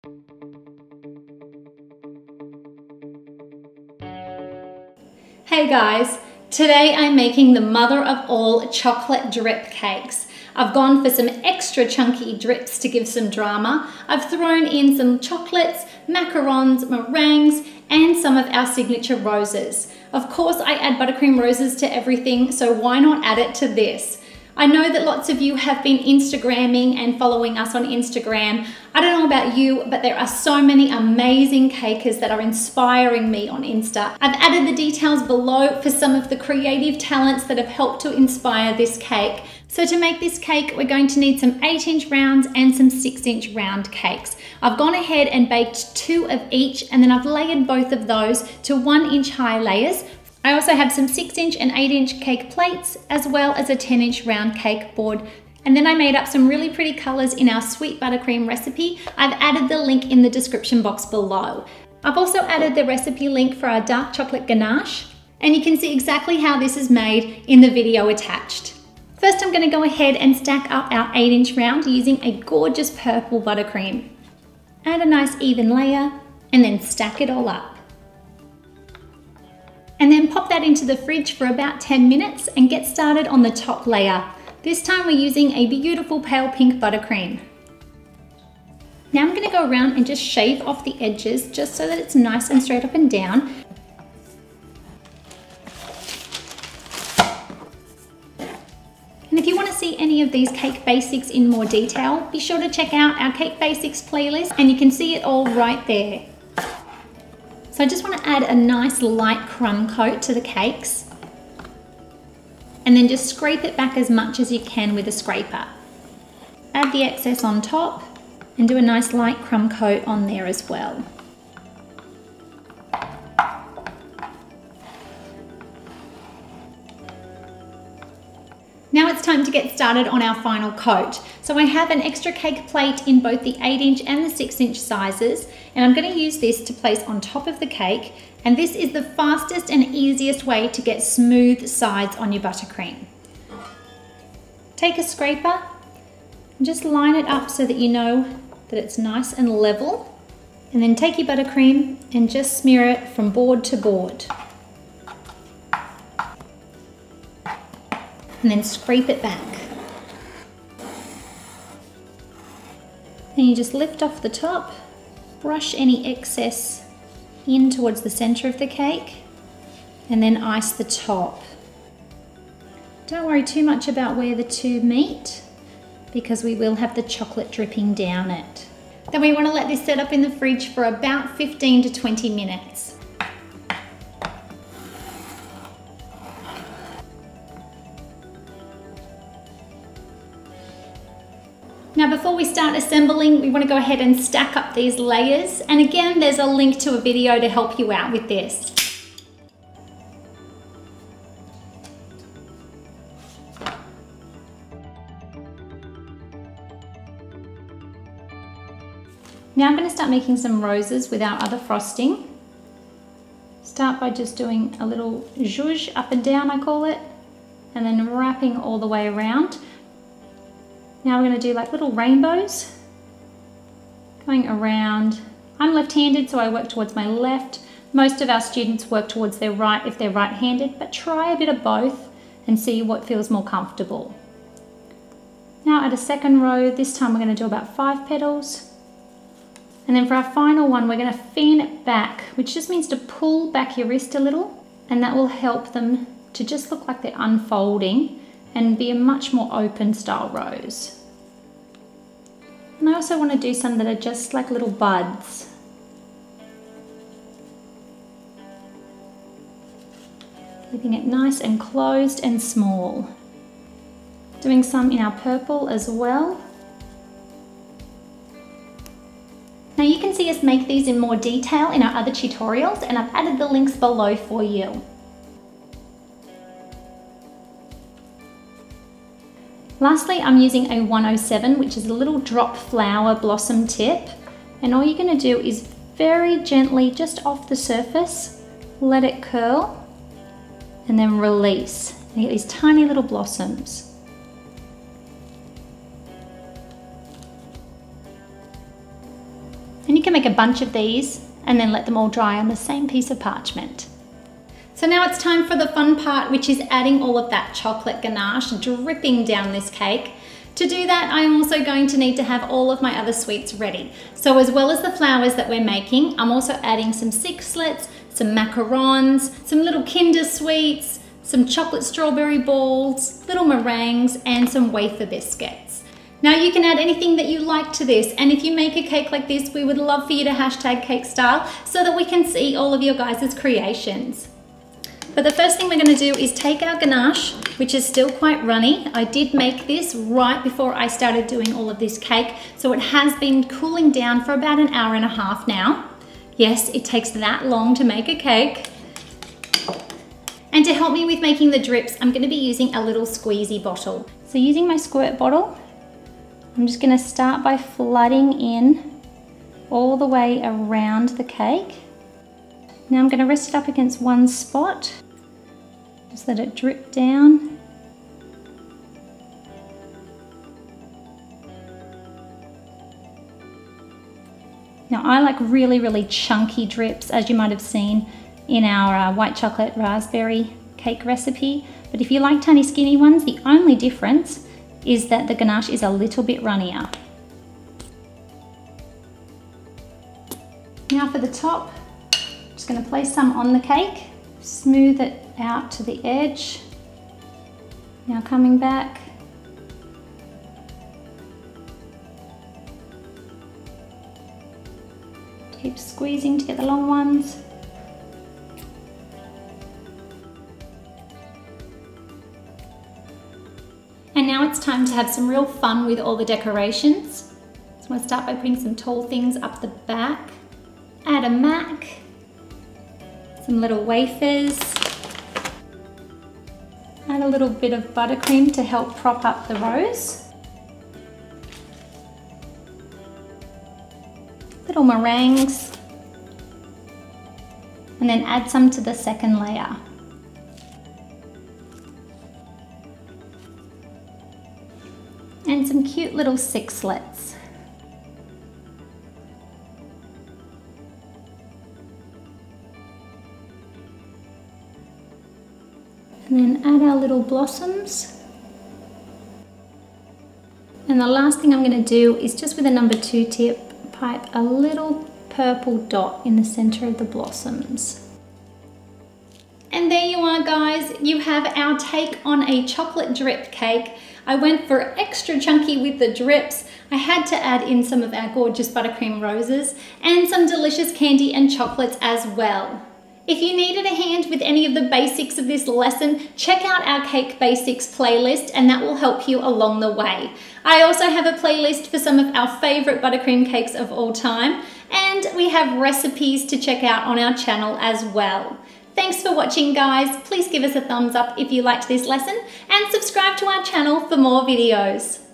Hey guys, today I'm making the mother of all chocolate drip cakes. I've gone for some extra chunky drips to give some drama. I've thrown in some chocolates, macarons, meringues, and some of our signature roses. Of course, I add buttercream roses to everything, so why not add it to this? I know that lots of you have been Instagramming and following us on Instagram. I don't know about you, but there are so many amazing cakers that are inspiring me on Insta. I've added the details below for some of the creative talents that have helped to inspire this cake. So to make this cake, we're going to need some 8-inch rounds and some 6-inch round cakes. I've gone ahead and baked 2 of each, and then I've layered both of those to 1-inch high layers. I also have some 6-inch and 8-inch cake plates, as well as a 10-inch round cake board. And then I made up some really pretty colors in our sweet buttercream recipe. I've added the link in the description box below. I've also added the recipe link for our dark chocolate ganache, and you can see exactly how this is made in the video attached. First, I'm going to go ahead and stack up our 8-inch round using a gorgeous purple buttercream. Add a nice even layer, and then stack it all up. And then pop that into the fridge for about 10 minutes and get started on the top layer. This time we're using a beautiful pale pink buttercream. Now I'm going to go around and just shave off the edges just so that it's nice and straight up and down. And if you want to see any of these cake basics in more detail, be sure to check out our cake basics playlist and you can see it all right there. So I just want to add a nice light crumb coat to the cakes and then just scrape it back as much as you can with a scraper. Add the excess on top and do a nice light crumb coat on there as well. Now it's time to get started on our final coat. So I have an extra cake plate in both the 8-inch and the 6-inch sizes, and I'm going to use this to place on top of the cake, and this is the fastest and easiest way to get smooth sides on your buttercream. Take a scraper and just line it up so that you know that it's nice and level, and then take your buttercream and just smear it from board to board. And then scrape it back. Then you just lift off the top, brush any excess in towards the center of the cake, and then ice the top. Don't worry too much about where the two meet, because we will have the chocolate dripping down it. Then we want to let this set up in the fridge for about 15 to 20 minutes. Now before we start assembling, we want to go ahead and stack up these layers. And again, there's a link to a video to help you out with this. Now I'm going to start making some roses with our other frosting. Start by just doing a little zhuzh up and down, I call it, and then wrapping all the way around. Now we're going to do like little rainbows going around. I'm left-handed, so I work towards my left. Most of our students work towards their right if they're right-handed, but try a bit of both and see what feels more comfortable. Now add a second row. This time we're going to do about 5 petals. And then for our final one, we're going to fan it back, which just means to pull back your wrist a little, and that will help them to just look like they're unfolding and be a much more open style rose. And I also want to do some that are just like little buds. Keeping it nice and closed and small. Doing some in our purple as well. Now you can see us make these in more detail in our other tutorials, and I've added the links below for you. Lastly, I'm using a 107, which is a little drop flower blossom tip. And all you're going to do is very gently, just off the surface, let it curl and then release. And you get these tiny little blossoms. And you can make a bunch of these and then let them all dry on the same piece of parchment. So now it's time for the fun part, which is adding all of that chocolate ganache dripping down this cake. To do that, I'm also going to need to have all of my other sweets ready. So as well as the flowers that we're making, I'm also adding some sixlets, some macarons, some little Kinder sweets, some chocolate strawberry balls, little meringues, and some wafer biscuits. Now you can add anything that you like to this, and if you make a cake like this, we would love for you to hashtag cake style so that we can see all of your guys' creations. But the first thing we're going to do is take our ganache, which is still quite runny. I did make this right before I started doing all of this cake, so it has been cooling down for about an hour and a half now. Yes, it takes that long to make a cake. And to help me with making the drips, I'm going to be using a little squeezy bottle. So using my squirt bottle, I'm just going to start by flooding in all the way around the cake. Now I'm going to rest it up against one spot. Just let it drip down. Now I like really chunky drips, as you might have seen in our white chocolate raspberry cake recipe. But if you like tiny skinny ones, the only difference is that the ganache is a little bit runnier. Now for the top, just going to place some on the cake, smooth it out to the edge. Now coming back. Keep squeezing to get the long ones. And now it's time to have some real fun with all the decorations. So I'm going to start by putting some tall things up the back. Add a mac. Some little wafers. Add a little bit of buttercream to help prop up the rose. Little meringues. And then add some to the second layer. And some cute little sixlets. And then add our little blossoms. And the last thing I'm going to do is just with a number 2 tip, pipe a little purple dot in the center of the blossoms. And there you are, guys. You have our take on a chocolate drip cake. I went for extra chunky with the drips. I had to add in some of our gorgeous buttercream roses and some delicious candy and chocolates as well. If you needed a hand with any of the basics of this lesson, check out our Cake Basics playlist and that will help you along the way. I also have a playlist for some of our favorite buttercream cakes of all time, and we have recipes to check out on our channel as well. Thanks for watching, guys. Please give us a thumbs up if you liked this lesson and subscribe to our channel for more videos.